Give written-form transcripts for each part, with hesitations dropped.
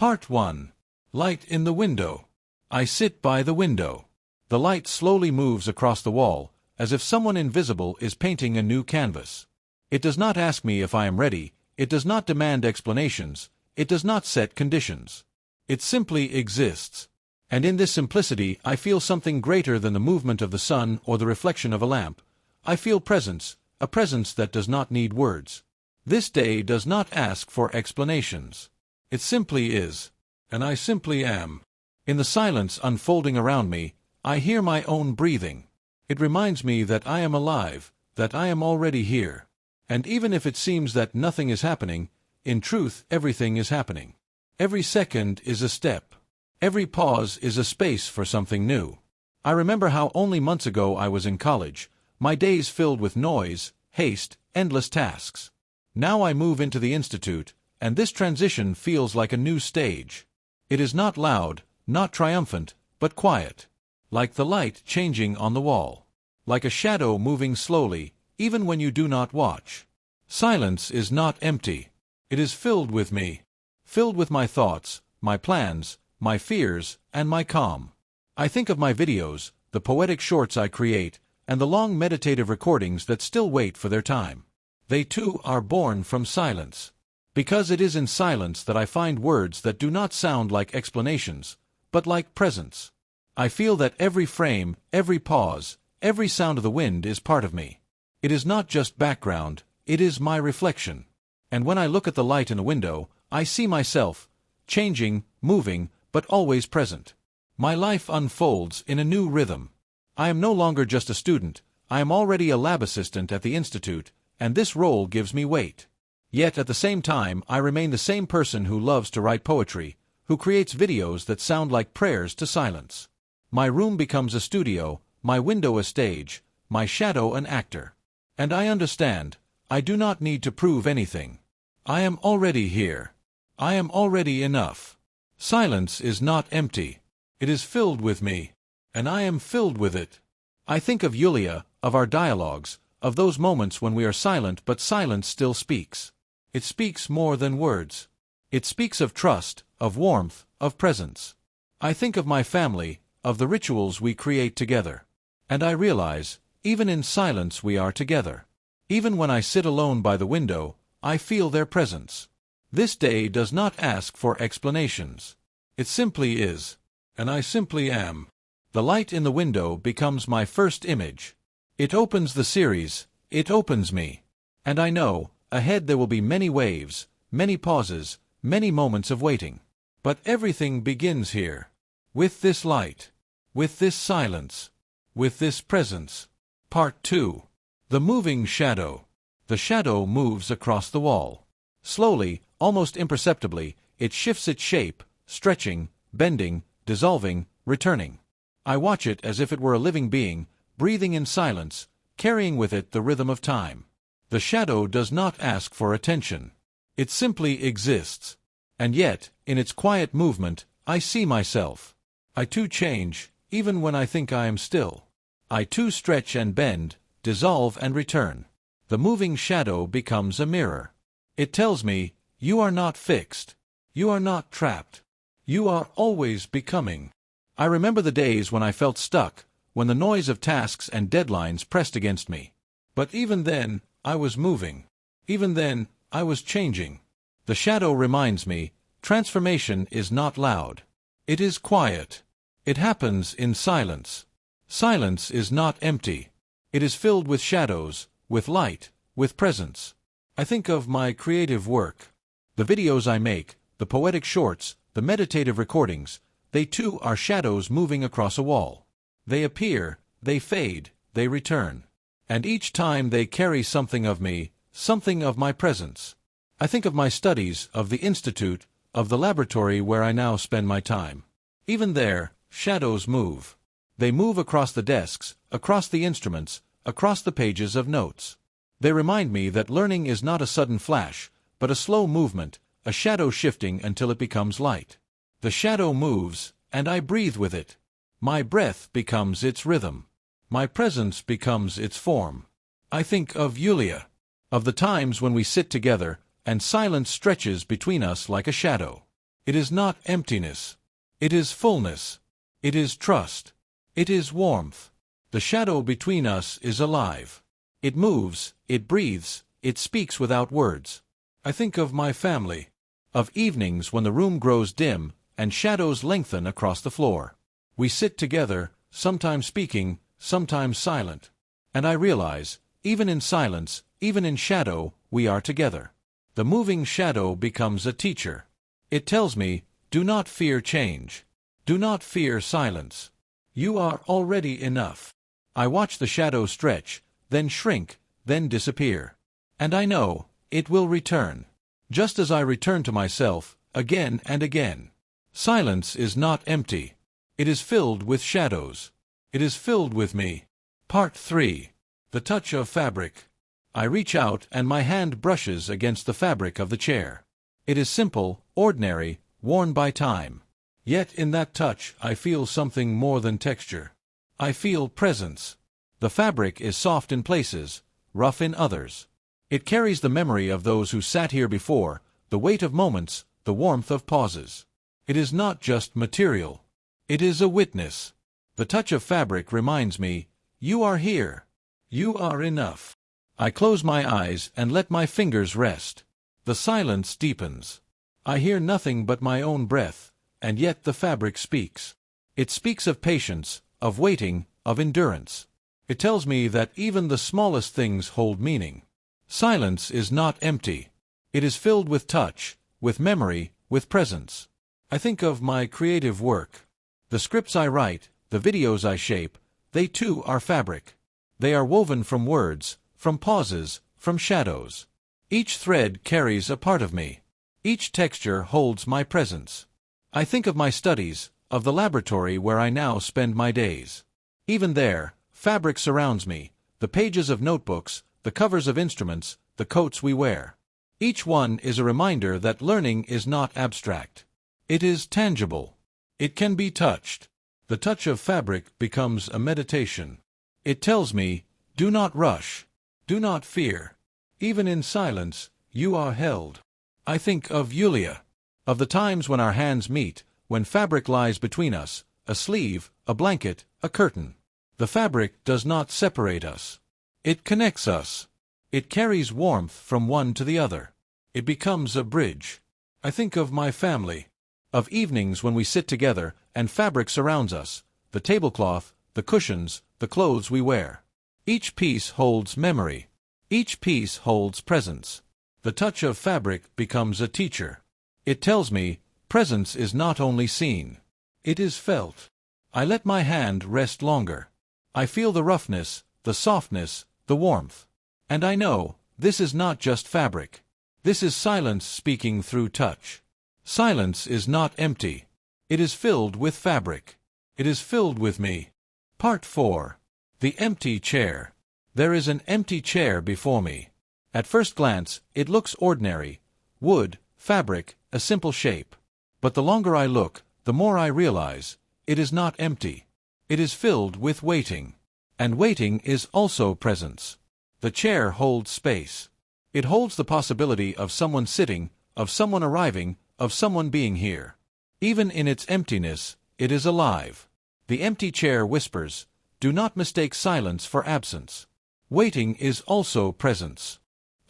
Part 1. Light in the window. I sit by the window. The light slowly moves across the wall, as if someone invisible is painting a new canvas. It does not ask me if I am ready, it does not demand explanations, it does not set conditions. It simply exists. And in this simplicity I feel something greater than the movement of the sun or the reflection of a lamp. I feel presence, a presence that does not need words. This day does not ask for explanations. It simply is. And I simply am. In the silence unfolding around me, I hear my own breathing. It reminds me that I am alive, that I am already here. And even if it seems that nothing is happening, in truth everything is happening. Every second is a step. Every pause is a space for something new. I remember how only months ago I was in college, my days filled with noise, haste, endless tasks. Now I move into the institute, and this transition feels like a new stage. It is not loud, not triumphant, but quiet. Like the light changing on the wall. Like a shadow moving slowly, even when you do not watch. Silence is not empty. It is filled with me. Filled with my thoughts, my plans, my fears, and my calm. I think of my videos, the poetic shorts I create, and the long meditative recordings that still wait for their time. They too are born from silence. Because it is in silence that I find words that do not sound like explanations, but like presence. I feel that every frame, every pause, every sound of the wind is part of me. It is not just background, it is my reflection. And when I look at the light in a window, I see myself, changing, moving, but always present. My life unfolds in a new rhythm. I am no longer just a student, I am already a lab assistant at the institute, and this role gives me weight. Yet at the same time I remain the same person who loves to write poetry, who creates videos that sound like prayers to silence. My room becomes a studio, my window a stage, my shadow an actor. And I understand, I do not need to prove anything. I am already here. I am already enough. Silence is not empty. It is filled with me. And I am filled with it. I think of Yulia, of our dialogues, of those moments when we are silent but silence still speaks. It speaks more than words. It speaks of trust, of warmth, of presence. I think of my family, of the rituals we create together. And I realize, even in silence we are together. Even when I sit alone by the window, I feel their presence. This day does not ask for explanations. It simply is. And I simply am. The light in the window becomes my first image. It opens the series, it opens me. And I know, ahead there will be many waves, many pauses, many moments of waiting. But everything begins here. With this light. With this silence. With this presence. Part 2. The moving shadow. The shadow moves across the wall. Slowly, almost imperceptibly, it shifts its shape, stretching, bending, dissolving, returning. I watch it as if it were a living being, breathing in silence, carrying with it the rhythm of time. The shadow does not ask for attention. It simply exists. And yet, in its quiet movement, I see myself. I too change, even when I think I am still. I too stretch and bend, dissolve and return. The moving shadow becomes a mirror. It tells me, you are not fixed. You are not trapped. You are always becoming. I remember the days when I felt stuck, when the noise of tasks and deadlines pressed against me. But even then, I was moving. Even then, I was changing. The shadow reminds me, transformation is not loud. It is quiet. It happens in silence. Silence is not empty. It is filled with shadows, with light, with presence. I think of my creative work. The videos I make, the poetic shorts, the meditative recordings, they too are shadows moving across a wall. They appear, they fade, they return. And each time they carry something of me, something of my presence. I think of my studies, of the institute, of the laboratory where I now spend my time. Even there, shadows move. They move across the desks, across the instruments, across the pages of notes. They remind me that learning is not a sudden flash, but a slow movement, a shadow shifting until it becomes light. The shadow moves, and I breathe with it. My breath becomes its rhythm. My presence becomes its form. I think of Yulia, of the times when we sit together, and silence stretches between us like a shadow. It is not emptiness. It is fullness. It is trust. It is warmth. The shadow between us is alive. It moves, it breathes, it speaks without words. I think of my family, of evenings when the room grows dim and shadows lengthen across the floor. We sit together, sometimes speaking, sometimes silent. And I realize, even in silence, even in shadow, we are together. The moving shadow becomes a teacher. It tells me, do not fear change. Do not fear silence. You are already enough. I watch the shadow stretch, then shrink, then disappear. And I know, it will return. Just as I return to myself, again and again. Silence is not empty. It is filled with shadows. It is filled with me. Part 3. The touch of fabric. I reach out and my hand brushes against the fabric of the chair. It is simple, ordinary, worn by time. Yet in that touch I feel something more than texture. I feel presence. The fabric is soft in places, rough in others. It carries the memory of those who sat here before, the weight of moments, the warmth of pauses. It is not just material. It is a witness. The touch of fabric reminds me, you are here. You are enough. I close my eyes and let my fingers rest. The silence deepens. I hear nothing but my own breath, and yet the fabric speaks. It speaks of patience, of waiting, of endurance. It tells me that even the smallest things hold meaning. Silence is not empty. It is filled with touch, with memory, with presence. I think of my creative work. The scripts I write, the videos I shape, they too are fabric. They are woven from words, from pauses, from shadows. Each thread carries a part of me. Each texture holds my presence. I think of my studies, of the laboratory where I now spend my days. Even there, fabric surrounds me, the pages of notebooks, the covers of instruments, the coats we wear. Each one is a reminder that learning is not abstract. It is tangible. It can be touched. The touch of fabric becomes a meditation. It tells me, do not rush. Do not fear. Even in silence, you are held. I think of Yulia, of the times when our hands meet, when fabric lies between us, a sleeve, a blanket, a curtain. The fabric does not separate us. It connects us. It carries warmth from one to the other. It becomes a bridge. I think of my family, of evenings when we sit together and fabric surrounds us, the tablecloth, the cushions, the clothes we wear. Each piece holds memory. Each piece holds presence. The touch of fabric becomes a teacher. It tells me, presence is not only seen. It is felt. I let my hand rest longer. I feel the roughness, the softness, the warmth. And I know, this is not just fabric. This is silence speaking through touch. Silence is not empty. It is filled with fabric. It is filled with me. Part 4. The empty chair. There is an empty chair before me. At first glance, it looks ordinary. Wood, fabric, a simple shape. But the longer I look, the more I realize, it is not empty. It is filled with waiting. And waiting is also presence. The chair holds space. It holds the possibility of someone sitting, of someone arriving, of someone being here. Even in its emptiness, it is alive. The empty chair whispers, do not mistake silence for absence. Waiting is also presence.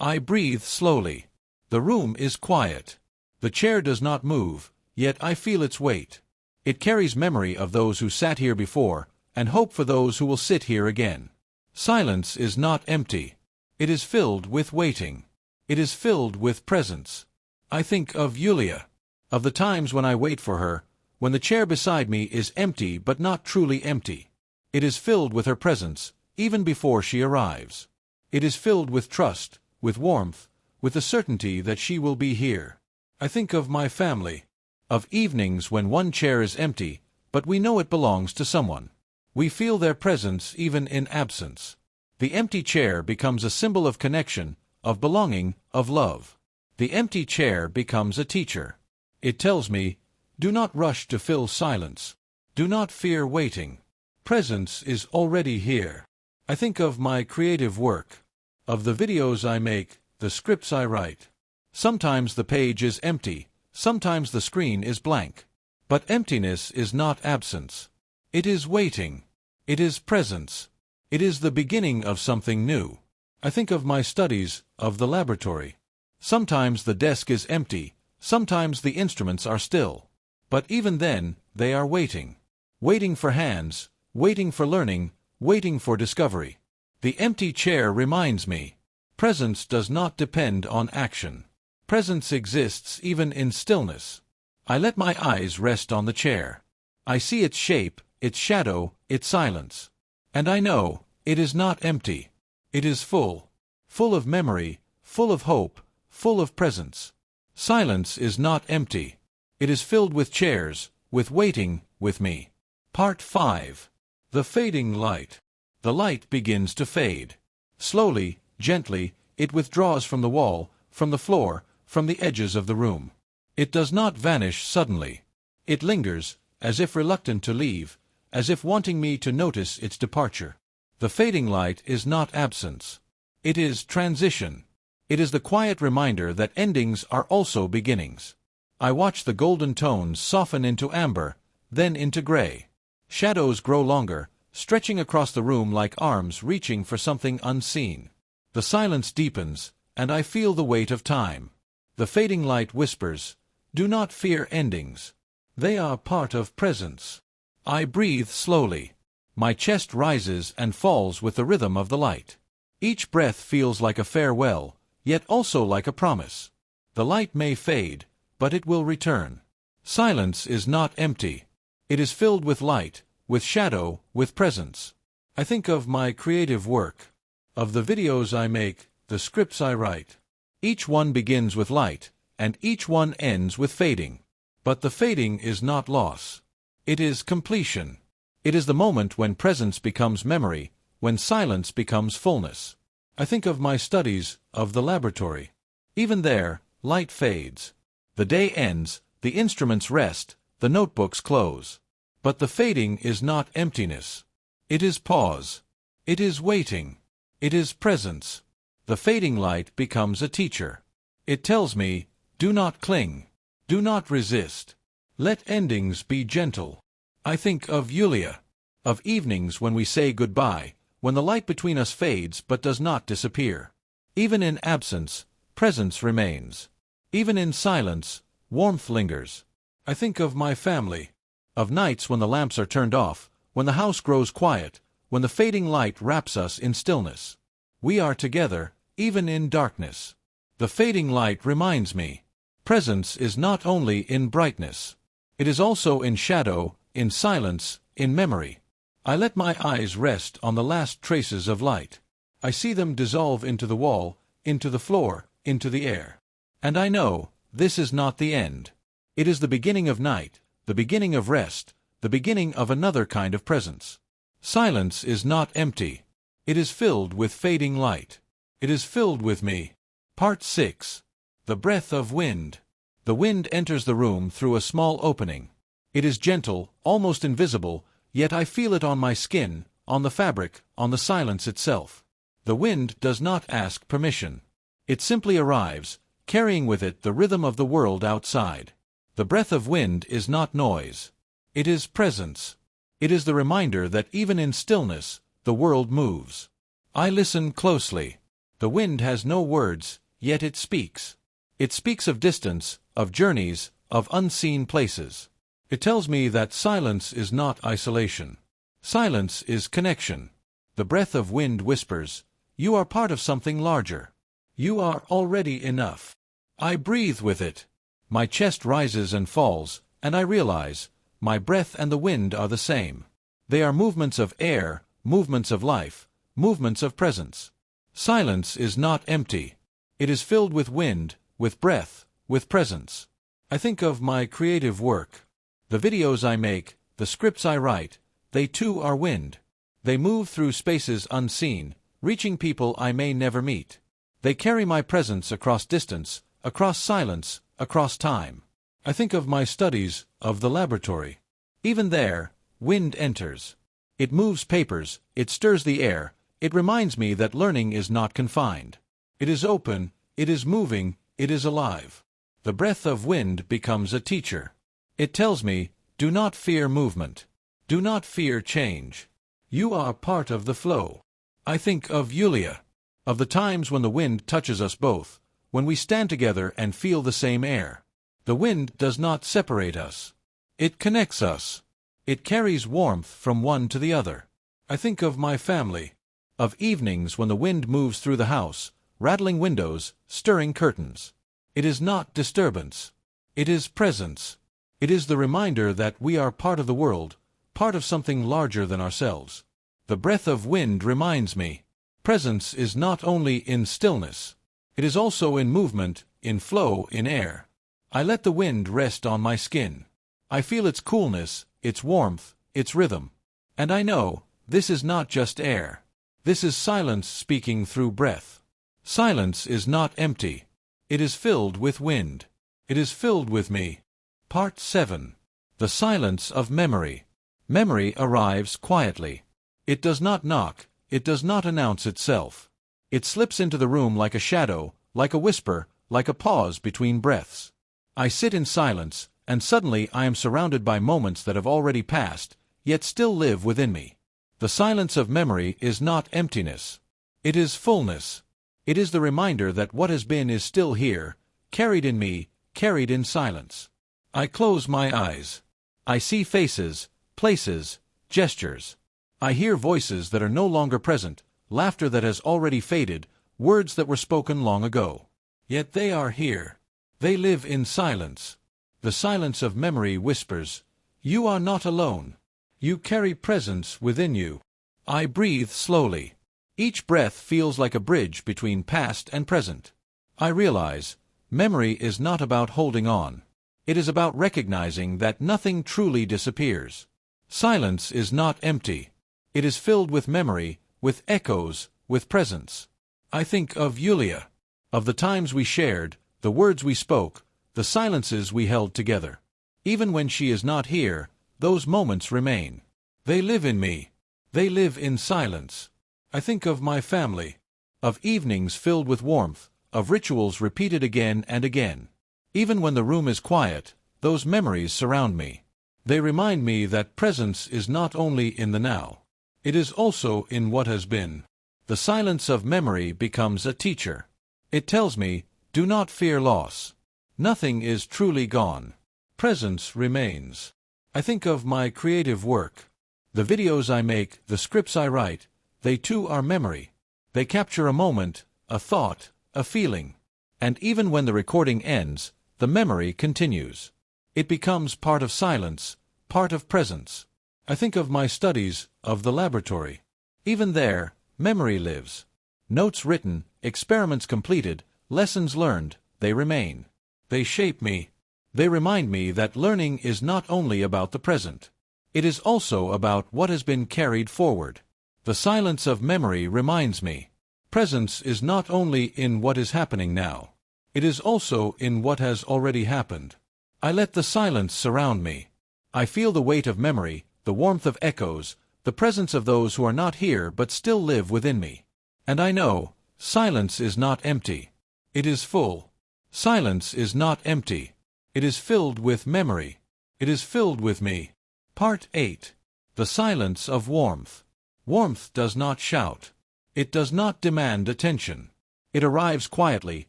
I breathe slowly. The room is quiet. The chair does not move, yet I feel its weight. It carries memory of those who sat here before, and hope for those who will sit here again. Silence is not empty. It is filled with waiting. It is filled with presence. I think of Yulia, of the times when I wait for her, when the chair beside me is empty but not truly empty. It is filled with her presence, even before she arrives. It is filled with trust, with warmth, with the certainty that she will be here. I think of my family, of evenings when one chair is empty, but we know it belongs to someone. We feel their presence even in absence. The empty chair becomes a symbol of connection, of belonging, of love. The empty chair becomes a teacher. It tells me, do not rush to fill silence. Do not fear waiting. Presence is already here. I think of my creative work, of the videos I make, the scripts I write. Sometimes the page is empty, Sometimes the screen is blank. But emptiness is not absence. It is waiting. It is presence. It is the beginning of something new. I think of my studies, of the laboratory. Sometimes the desk is empty, sometimes the instruments are still. But even then, they are waiting. Waiting for hands, waiting for learning, waiting for discovery. The empty chair reminds me. Presence does not depend on action. Presence exists even in stillness. I let my eyes rest on the chair. I see its shape, its shadow, its silence. And I know, it is not empty. It is full. Full of memory, full of hope, full of presence. Silence is not empty. It is filled with chairs, with waiting, with me. Part 5. The fading light. The light begins to fade. Slowly, gently, it withdraws from the wall, from the floor, from the edges of the room. It does not vanish suddenly. It lingers, as if reluctant to leave, as if wanting me to notice its departure. The fading light is not absence. It is transition. It is the quiet reminder that endings are also beginnings. I watch the golden tones soften into amber, then into gray. Shadows grow longer, stretching across the room like arms reaching for something unseen. The silence deepens, and I feel the weight of time. The fading light whispers, "Do not fear endings. They are part of presence." I breathe slowly. My chest rises and falls with the rhythm of the light. Each breath feels like a farewell, yet also like a promise. The light may fade, but it will return. Silence is not empty. It is filled with light, with shadow, with presence. I think of my creative work, of the videos I make, the scripts I write. Each one begins with light, and each one ends with fading. But the fading is not loss. It is completion. It is the moment when presence becomes memory, when silence becomes fullness. I think of my studies, of the laboratory. Even there, light fades. The day ends, the instruments rest, the notebooks close. But the fading is not emptiness. It is pause. It is waiting. It is presence. The fading light becomes a teacher. It tells me, do not cling. Do not resist. Let endings be gentle. I think of Yulia. Of evenings when we say goodbye, when the light between us fades but does not disappear. Even in absence, presence remains. Even in silence, warmth lingers. I think of my family. Of nights when the lamps are turned off, when the house grows quiet, when the fading light wraps us in stillness. We are together, even in darkness. The fading light reminds me. Presence is not only in brightness. It is also in shadow, in silence, in memory. I let my eyes rest on the last traces of light. I see them dissolve into the wall, into the floor, into the air. And I know, this is not the end. It is the beginning of night, the beginning of rest, the beginning of another kind of presence. Silence is not empty. It is filled with fading light. It is filled with me. Part 6. The breath of wind. The wind enters the room through a small opening. It is gentle, almost invisible, yet I feel it on my skin, on the fabric, on the silence itself. The wind does not ask permission. It simply arrives, carrying with it the rhythm of the world outside. The breath of wind is not noise. It is presence. It is the reminder that even in stillness, the world moves. I listen closely. The wind has no words, yet it speaks. It speaks of distance, of journeys, of unseen places. It tells me that silence is not isolation. Silence is connection. The breath of wind whispers, "You are part of something larger. You are already enough." I breathe with it. My chest rises and falls, and I realize, my breath and the wind are the same. They are movements of air, movements of life, movements of presence. Silence is not empty. It is filled with wind, with breath, with presence. I think of my creative work. The videos I make, the scripts I write, they too are wind. They move through spaces unseen, reaching people I may never meet. They carry my presence across distance, across silence, across time. I think of my studies, of the laboratory. Even there, wind enters. It moves papers, it stirs the air, it reminds me that learning is not confined. It is open, it is moving, it is alive. The breath of wind becomes a teacher. It tells me, do not fear movement. Do not fear change. You are part of the flow. I think of Yulia, of the times when the wind touches us both, when we stand together and feel the same air. The wind does not separate us. It connects us. It carries warmth from one to the other. I think of my family, of evenings when the wind moves through the house, rattling windows, stirring curtains. It is not disturbance. It is presence. It is the reminder that we are part of the world, part of something larger than ourselves. The breath of wind reminds me, presence is not only in stillness. It is also in movement, in flow, in air. I let the wind rest on my skin. I feel its coolness, its warmth, its rhythm. And I know, this is not just air. This is silence speaking through breath. Silence is not empty. It is filled with wind. It is filled with me. Part 7. The silence of memory. Memory arrives quietly. It does not knock. It does not announce itself. It slips into the room like a shadow, like a whisper, like a pause between breaths. I sit in silence, and suddenly I am surrounded by moments that have already passed, yet still live within me. The silence of memory is not emptiness. It is fullness. It is the reminder that what has been is still here, carried in me, carried in silence. I close my eyes. I see faces, places, gestures. I hear voices that are no longer present, laughter that has already faded, words that were spoken long ago. Yet they are here. They live in silence. The silence of memory whispers, "You are not alone. You carry presence within you." I breathe slowly. Each breath feels like a bridge between past and present. I realize, memory is not about holding on. It is about recognizing that nothing truly disappears. Silence is not empty. It is filled with memory, with echoes, with presence. I think of Yulia, of the times we shared, the words we spoke, the silences we held together. Even when she is not here, those moments remain. They live in me. They live in silence. I think of my family, of evenings filled with warmth, of rituals repeated again and again. Even when the room is quiet, those memories surround me. They remind me that presence is not only in the now. It is also in what has been. The silence of memory becomes a teacher. It tells me, do not fear loss. Nothing is truly gone. Presence remains. I think of my creative work. The videos I make, the scripts I write, they too are memory. They capture a moment, a thought, a feeling. And even when the recording ends, the memory continues. It becomes part of silence, part of presence. I think of my studies, of the laboratory. Even there, memory lives. Notes written, experiments completed, lessons learned, they remain. They shape me. They remind me that learning is not only about the present. It is also about what has been carried forward. The silence of memory reminds me. Presence is not only in what is happening now. It is also in what has already happened. I let the silence surround me. I feel the weight of memory, the warmth of echoes, the presence of those who are not here but still live within me. And I know, silence is not empty. It is full. Silence is not empty. It is filled with memory. It is filled with me. Part 8. The silence of warmth. Warmth does not shout. It does not demand attention. It arrives quietly,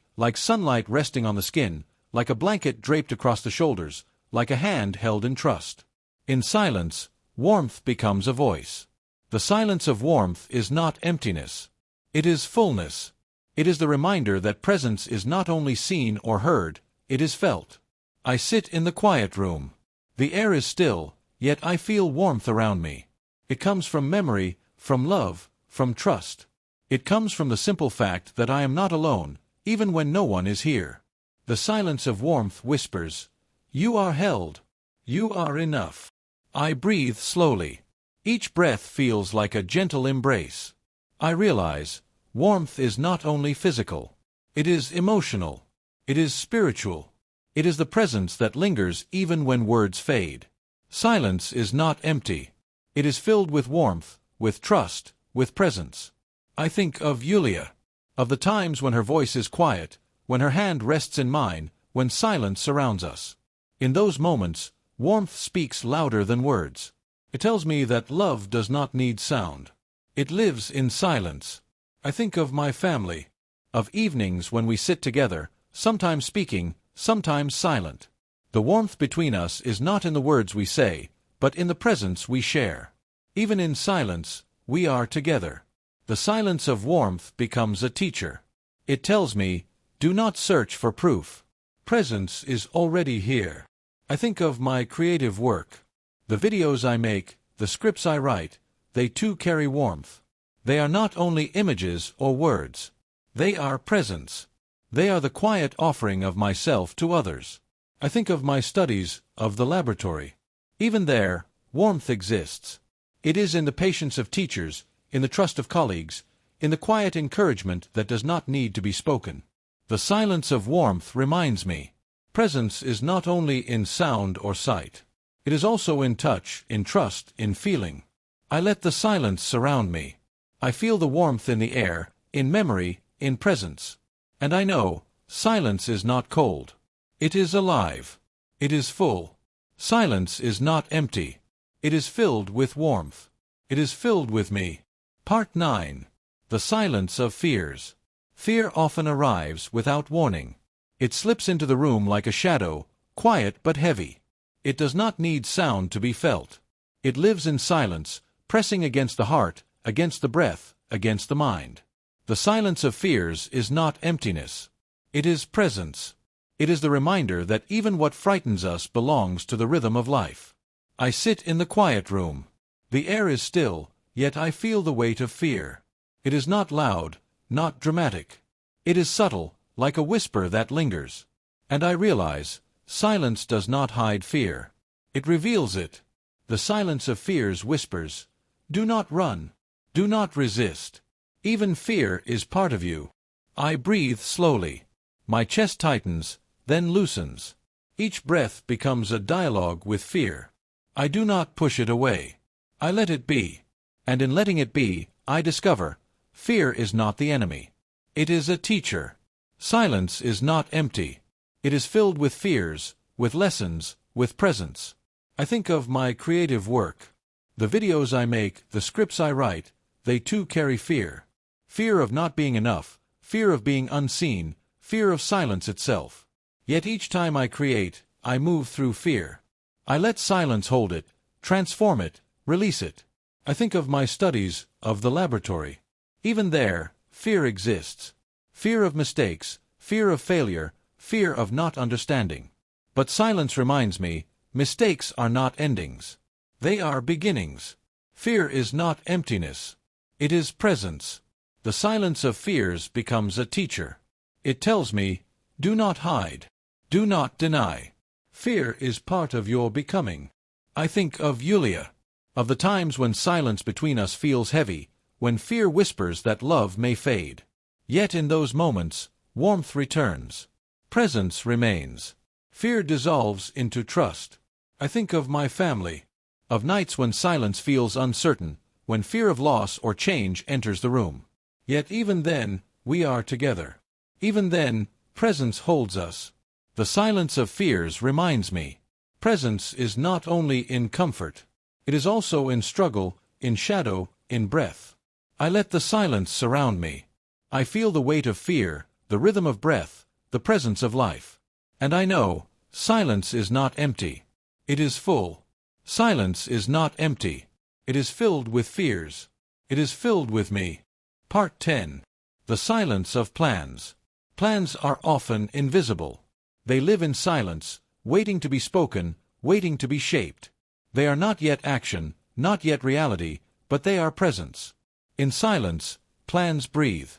like sunlight resting on the skin, like a blanket draped across the shoulders, like a hand held in trust. In silence, warmth becomes a voice. The silence of warmth is not emptiness. It is fullness. It is the reminder that presence is not only seen or heard, it is felt. I sit in the quiet room. The air is still, yet I feel warmth around me. It comes from memory, from love, from trust. It comes from the simple fact that I am not alone, even when no one is here. The silence of warmth whispers, "You are held. You are enough." I breathe slowly. Each breath feels like a gentle embrace. I realize, warmth is not only physical. It is emotional. It is spiritual. It is the presence that lingers even when words fade. Silence is not empty. It is filled with warmth, with trust, with presence. I think of Yulia, of the times when her voice is quiet, when her hand rests in mine, when silence surrounds us. In those moments, warmth speaks louder than words. It tells me that love does not need sound. It lives in silence. I think of my family, of evenings when we sit together, sometimes speaking, sometimes silent. The warmth between us is not in the words we say, but in the presence we share. Even in silence, we are together. The silence of warmth becomes a teacher. It tells me, do not search for proof. Presence is already here. I think of my creative work. The videos I make, the scripts I write, they too carry warmth. They are not only images or words. They are presence. They are the quiet offering of myself to others. I think of my studies, of the laboratory. Even there, warmth exists. It is in the patience of teachers, in the trust of colleagues, in the quiet encouragement that does not need to be spoken. The silence of warmth reminds me, presence is not only in sound or sight. It is also in touch, in trust, in feeling. I let the silence surround me. I feel the warmth in the air, in memory, in presence. And I know, silence is not cold. It is alive. It is full. Silence is not empty. It is filled with warmth. It is filled with me. Part 9. The silence of fears. Fear often arrives without warning. It slips into the room like a shadow, quiet but heavy. It does not need sound to be felt. It lives in silence, pressing against the heart, against the breath, against the mind. The silence of fears is not emptiness. It is presence. It is the reminder that even what frightens us belongs to the rhythm of life. I sit in the quiet room. The air is still, yet I feel the weight of fear. It is not loud, not dramatic. It is subtle, like a whisper that lingers. And I realize, silence does not hide fear. It reveals it. The silence of fears whispers, do not run. Do not resist. Even fear is part of you. I breathe slowly. My chest tightens, then loosens. Each breath becomes a dialogue with fear. I do not push it away. I let it be. And in letting it be, I discover, fear is not the enemy. It is a teacher. Silence is not empty. It is filled with fears, with lessons, with presence. I think of my creative work. The videos I make, the scripts I write, they too carry fear. Fear of not being enough, fear of being unseen, fear of silence itself. Yet each time I create, I move through fear. I let silence hold it, transform it, release it. I think of my studies, of the laboratory. Even there, fear exists. Fear of mistakes, fear of failure, fear of not understanding. But silence reminds me, mistakes are not endings. They are beginnings. Fear is not emptiness. It is presence. The silence of fears becomes a teacher. It tells me, do not hide. Do not deny. Fear is part of your becoming. I think of Yulia. Of the times when silence between us feels heavy, when fear whispers that love may fade. Yet in those moments, warmth returns. Presence remains. Fear dissolves into trust. I think of my family. Of nights when silence feels uncertain, when fear of loss or change enters the room. Yet even then, we are together. Even then, presence holds us. The silence of fears reminds me, presence is not only in comfort. It is also in struggle, in shadow, in breath. I let the silence surround me. I feel the weight of fear, the rhythm of breath, the presence of life. And I know, silence is not empty. It is full. Silence is not empty. It is filled with fears. It is filled with me. Part 10. The silence of plans. Plans are often invisible. They live in silence, waiting to be spoken, waiting to be shaped. They are not yet action, not yet reality, but they are presence. In silence, plans breathe.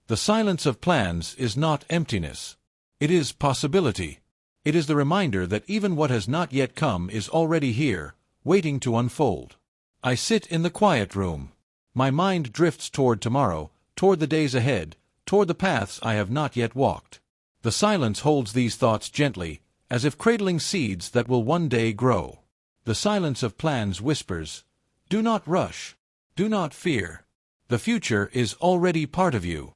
The silence of plans is not emptiness. It is possibility. It is the reminder that even what has not yet come is already here, waiting to unfold. I sit in the quiet room. My mind drifts toward tomorrow, toward the days ahead, toward the paths I have not yet walked. The silence holds these thoughts gently, as if cradling seeds that will one day grow. The silence of plans whispers, do not rush. Do not fear. The future is already part of you.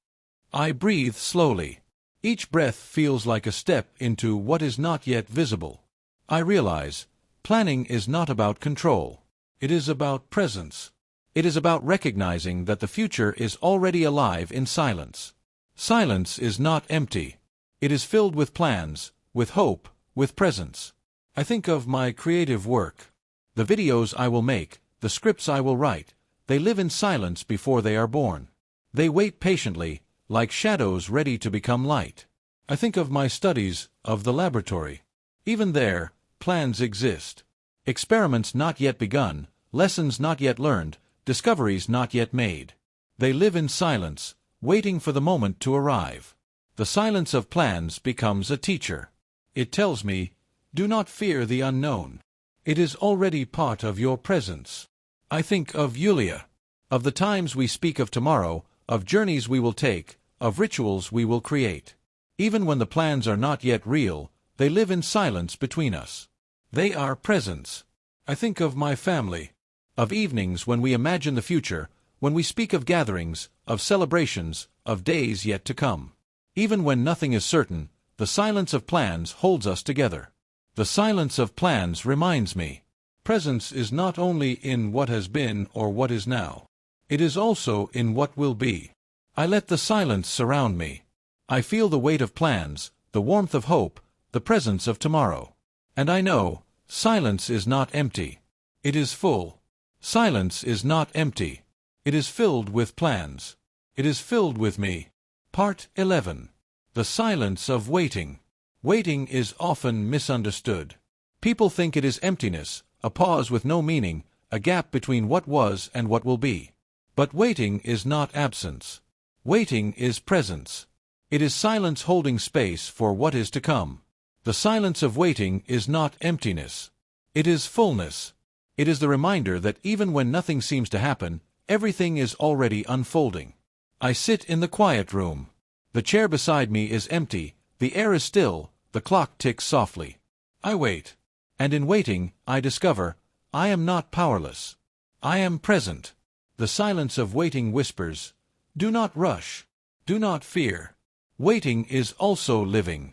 I breathe slowly. Each breath feels like a step into what is not yet visible. I realize, planning is not about control. It is about presence. It is about recognizing that the future is already alive in silence. Silence is not empty. It is filled with plans, with hope, with presence. I think of my creative work. The videos I will make, the scripts I will write, they live in silence before they are born. They wait patiently, like shadows ready to become light. I think of my studies, of the laboratory. Even there, plans exist. Experiments not yet begun, lessons not yet learned, discoveries not yet made. They live in silence, waiting for the moment to arrive. The silence of plans becomes a teacher. It tells me, do not fear the unknown. It is already part of your presence. I think of Yulia, of the times we speak of tomorrow, of journeys we will take, of rituals we will create. Even when the plans are not yet real, they live in silence between us. They are presence. I think of my family, of evenings when we imagine the future, when we speak of gatherings, of celebrations, of days yet to come. Even when nothing is certain, the silence of plans holds us together. The silence of plans reminds me, presence is not only in what has been or what is now. It is also in what will be. I let the silence surround me. I feel the weight of plans, the warmth of hope, the presence of tomorrow. And I know, silence is not empty. It is full. Silence is not empty. It is filled with plans. It is filled with me. Part 11. The silence of waiting. Waiting is often misunderstood. People think it is emptiness, a pause with no meaning, a gap between what was and what will be. But waiting is not absence. Waiting is presence. It is silence holding space for what is to come. The silence of waiting is not emptiness. It is fullness. It is the reminder that even when nothing seems to happen, everything is already unfolding. I sit in the quiet room. The chair beside me is empty, the air is still, the clock ticks softly. I wait. And in waiting, I discover, I am not powerless. I am present. The silence of waiting whispers, do not rush. Do not fear. Waiting is also living.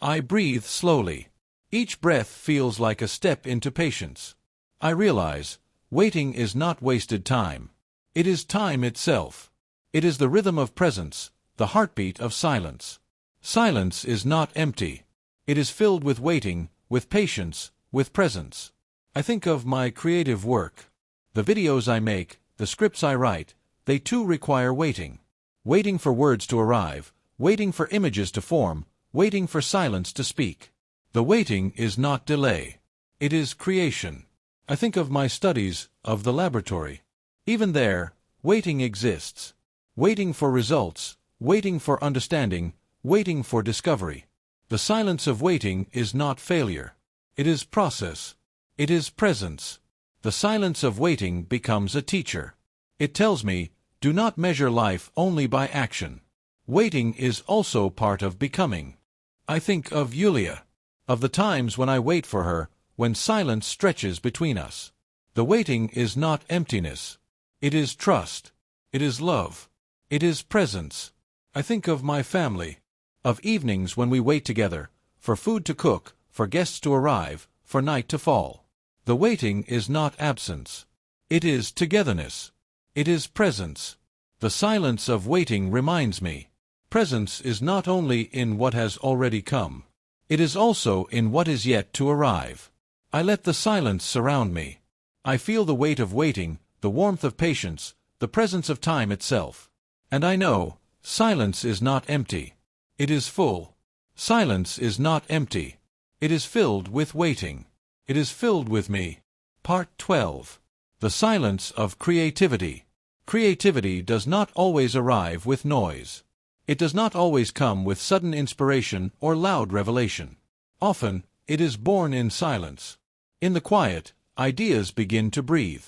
I breathe slowly. Each breath feels like a step into patience. I realize, waiting is not wasted time. It is time itself. It is the rhythm of presence, the heartbeat of silence. Silence is not empty. It is filled with waiting, with patience, with presence. I think of my creative work. The videos I make, the scripts I write, they too require waiting. Waiting for words to arrive, waiting for images to form, waiting for silence to speak. The waiting is not delay. It is creation. I think of my studies, of the laboratory. Even there, waiting exists. Waiting for results, waiting for understanding, waiting for discovery. The silence of waiting is not failure. It is process. It is presence. The silence of waiting becomes a teacher. It tells me, do not measure life only by action. Waiting is also part of becoming. I think of Yulia, of the times when I wait for her, when silence stretches between us. The waiting is not emptiness. It is trust. It is love. It is presence. I think of my family, of evenings when we wait together, for food to cook, for guests to arrive, for night to fall. The waiting is not absence. It is togetherness. It is presence. The silence of waiting reminds me, presence is not only in what has already come. It is also in what is yet to arrive. I let the silence surround me. I feel the weight of waiting, the warmth of patience, the presence of time itself. And I know, silence is not empty. It is full. Silence is not empty. It is filled with waiting. It is filled with me. Part 12. The silence of creativity. Creativity does not always arrive with noise. It does not always come with sudden inspiration or loud revelation. Often, it is born in silence. In the quiet, ideas begin to breathe.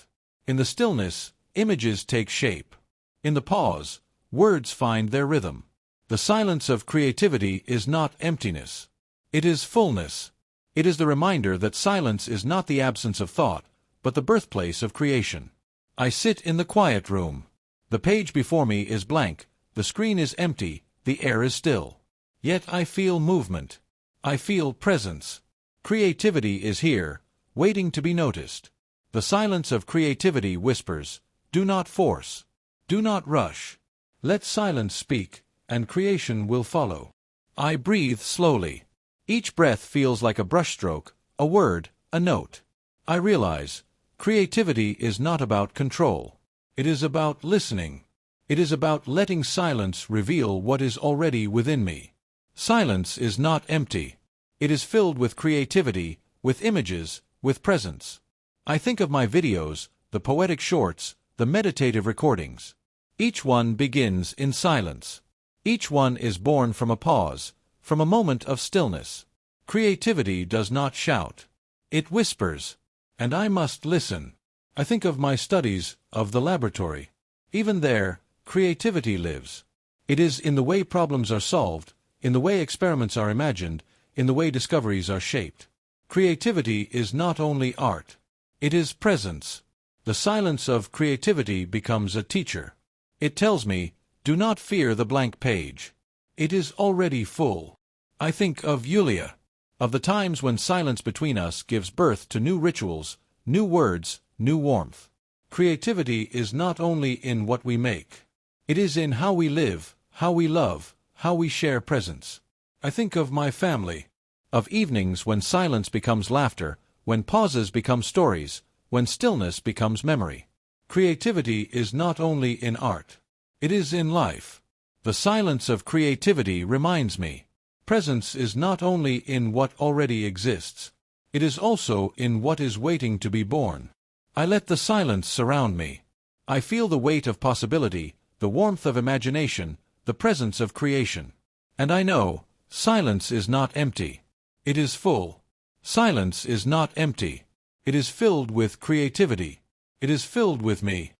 In the stillness, images take shape. In the pause, words find their rhythm. The silence of creativity is not emptiness. It is fullness. It is the reminder that silence is not the absence of thought, but the birthplace of creation. I sit in the quiet room. The page before me is blank, the screen is empty, the air is still. yet I feel movement. I feel presence. Creativity is here, waiting to be noticed. The silence of creativity whispers, "Do not force. Do not rush. Let silence speak, and creation will follow." I breathe slowly. Each breath feels like a brushstroke, a word, a note. I realize, creativity is not about control. It is about listening. It is about letting silence reveal what is already within me. Silence is not empty. It is filled with creativity, with images, with presence. I think of my videos, the poetic shorts, the meditative recordings. Each one begins in silence. Each one is born from a pause, from a moment of stillness. Creativity does not shout. It whispers. And I must listen. I think of my studies, of the laboratory. Even there, creativity lives. It is in the way problems are solved, in the way experiments are imagined, in the way discoveries are shaped. Creativity is not only art. It is presence. The silence of creativity becomes a teacher. It tells me, do not fear the blank page. It is already full. I think of Yulia, of the times when silence between us gives birth to new rituals, new words, new warmth. Creativity is not only in what we make. It is in how we live, how we love, how we share presence. I think of my family, of evenings when silence becomes laughter, when pauses become stories, when stillness becomes memory. Creativity is not only in art. It is in life. The silence of creativity reminds me. Presence is not only in what already exists. It is also in what is waiting to be born. I let the silence surround me. I feel the weight of possibility, the warmth of imagination, the presence of creation. And I know, silence is not empty. It is full. Silence is not empty. It is filled with creativity. It is filled with me.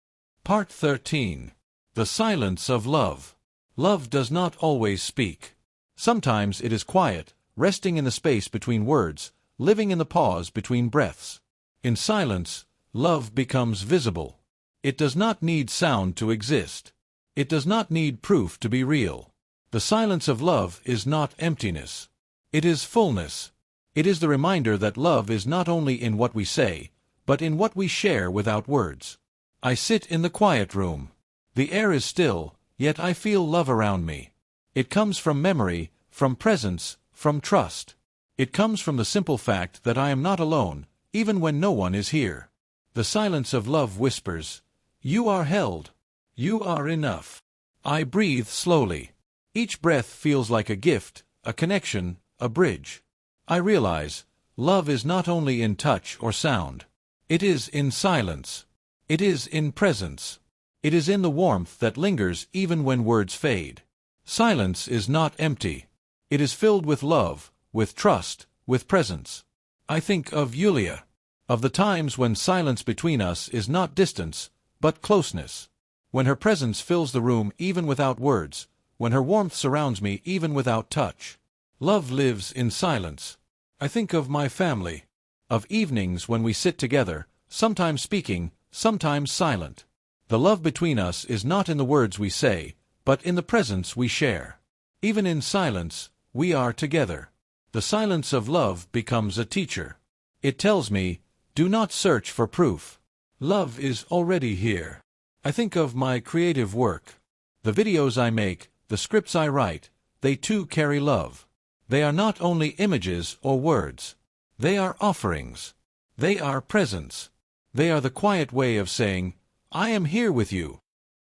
Part 13. The silence of love. Love does not always speak. Sometimes it is quiet, resting in the space between words, living in the pause between breaths. In silence, love becomes visible. It does not need sound to exist. It does not need proof to be real. The silence of love is not emptiness. It is fullness. It is the reminder that love is not only in what we say, but in what we share without words. I sit in the quiet room. The air is still, yet I feel love around me. It comes from memory, from presence, from trust. It comes from the simple fact that I am not alone, even when no one is here. The silence of love whispers, "You are held. You are enough." I breathe slowly. Each breath feels like a gift, a connection, a bridge. I realize, love is not only in touch or sound. It is in silence. It is in presence. It is in the warmth that lingers even when words fade. Silence is not empty. It is filled with love, with trust, with presence. I think of Yulia, of the times when silence between us is not distance, but closeness. When her presence fills the room even without words, when her warmth surrounds me even without touch. Love lives in silence. I think of my family, of evenings when we sit together, sometimes speaking, sometimes silent. The love between us is not in the words we say, but in the presence we share. Even in silence, we are together. The silence of love becomes a teacher. It tells me, do not search for proof. Love is already here. I think of my creative work. The videos I make, the scripts I write, they too carry love. They are not only images or words. They are offerings. They are presence. They are the quiet way of saying, I am here with you.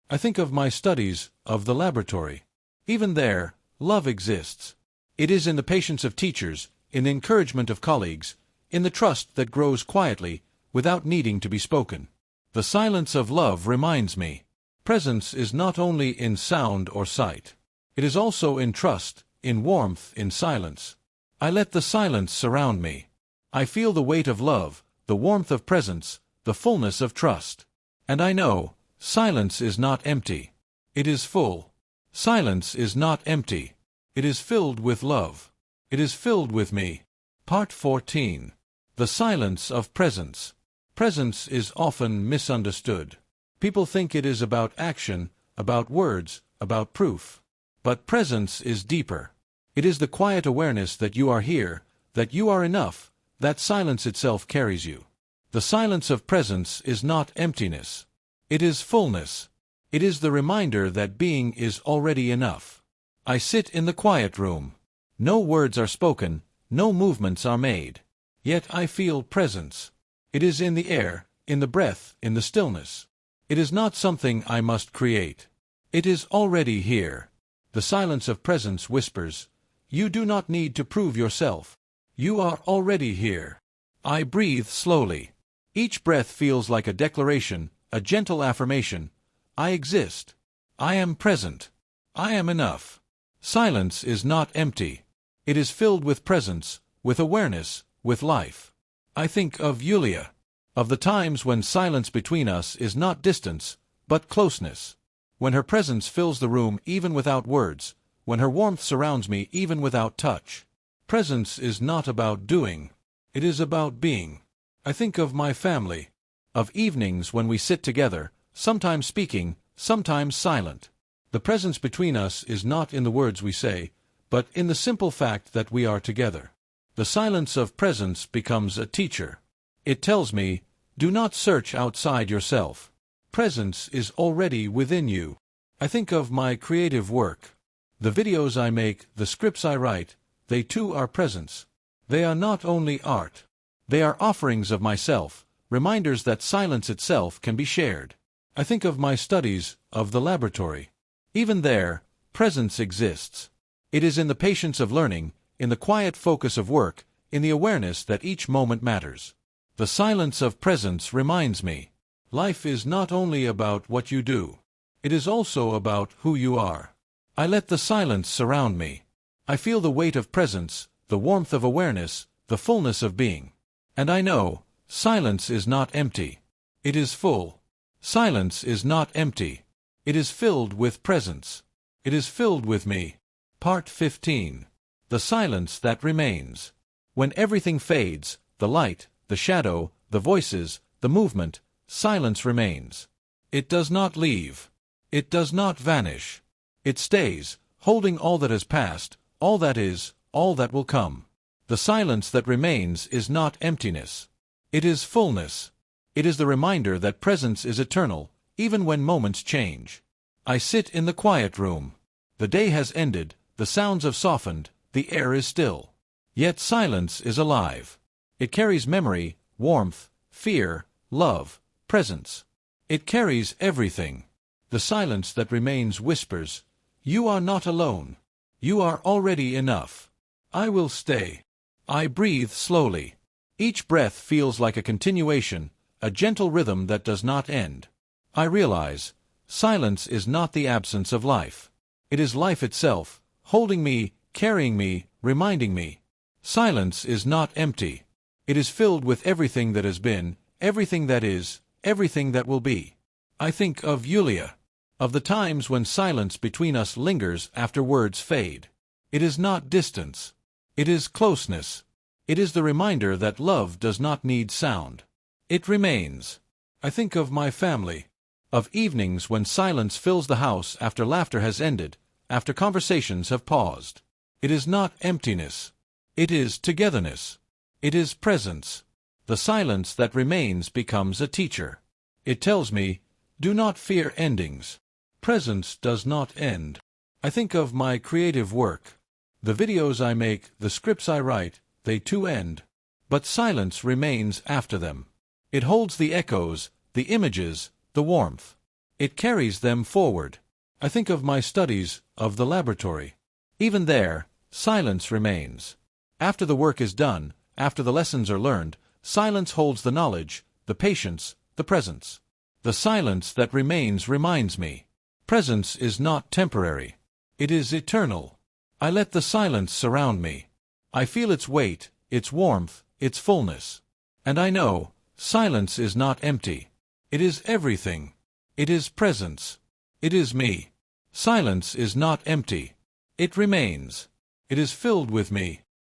I think of my studies, of the laboratory. Even there, love exists. It is in the patience of teachers, in the encouragement of colleagues, in the trust that grows quietly, without needing to be spoken. The silence of love reminds me. Presence is not only in sound or sight. It is also in trust, in warmth, in silence. I let the silence surround me. I feel the weight of love, the warmth of presence, the fullness of trust. And I know, silence is not empty. It is full. Silence is not empty. It is filled with love. It is filled with me. Part 14. The silence of presence. Presence is often misunderstood. People think it is about action, about words, about proof. But presence is deeper. It is the quiet awareness that you are here, that you are enough, that silence itself carries you. The silence of presence is not emptiness. It is fullness. It is the reminder that being is already enough. I sit in the quiet room. No words are spoken, no movements are made. Yet I feel presence. It is in the air, in the breath, in the stillness. It is not something I must create. It is already here. The silence of presence whispers, "You do not need to prove yourself. You are already here." I breathe slowly. Each breath feels like a declaration, a gentle affirmation. I exist. I am present. I am enough. Silence is not empty. It is filled with presence, with awareness, with life. I think of Yulia, of the times when silence between us is not distance, but closeness. When her presence fills the room even without words, when her warmth surrounds me even without touch. Presence is not about doing. It is about being. I think of my family, of evenings when we sit together, sometimes speaking, sometimes silent. The presence between us is not in the words we say, but in the simple fact that we are together. The silence of presence becomes a teacher. It tells me, do not search outside yourself. Presence is already within you. I think of my creative work. The videos I make, the scripts I write, they too are presence. They are not only art. They are offerings of myself, reminders that silence itself can be shared. I think of my studies, of the laboratory. Even there, presence exists. It is in the patience of learning, in the quiet focus of work, in the awareness that each moment matters. The silence of presence reminds me, life is not only about what you do. It is also about who you are. I let the silence surround me. I feel the weight of presence, the warmth of awareness, the fullness of being. And I know, silence is not empty. It is full. Silence is not empty. It is filled with presence. It is filled with me. Part 15. The silence that remains. When everything fades, the light, the shadow, the voices, the movement, silence remains. It does not leave. It does not vanish. It stays, holding all that has passed, all that is, all that will come. The silence that remains is not emptiness. It is fullness. It is the reminder that presence is eternal, even when moments change. I sit in the quiet room. The day has ended, the sounds have softened, the air is still. Yet silence is alive. It carries memory, warmth, fear, love, presence. It carries everything. The silence that remains whispers, "You are not alone. You are already enough. I will stay." I breathe slowly. Each breath feels like a continuation, a gentle rhythm that does not end. I realize, silence is not the absence of life. It is life itself, holding me, carrying me, reminding me. Silence is not empty. It is filled with everything that has been, everything that is, everything that will be. I think of Yulia, of the times when silence between us lingers after words fade. It is not distance. It is closeness. It is the reminder that love does not need sound. It remains. I think of my family, of evenings when silence fills the house after laughter has ended, after conversations have paused. It is not emptiness. It is togetherness. It is presence. The silence that remains becomes a teacher. It tells me, do not fear endings. Presence does not end. I think of my creative work. The videos I make, the scripts I write, they too end. But silence remains after them. It holds the echoes, the images, the warmth. It carries them forward. I think of my studies, of the laboratory. Even there, silence remains. After the work is done, after the lessons are learned, silence holds the knowledge, the patience, the presence. The silence that remains reminds me. Presence is not temporary. It is eternal. I let the silence surround me. I feel its weight, its warmth, its fullness. And I know, silence is not empty. It is everything. It is presence. It is me. Silence is not empty. It remains. It is filled with me.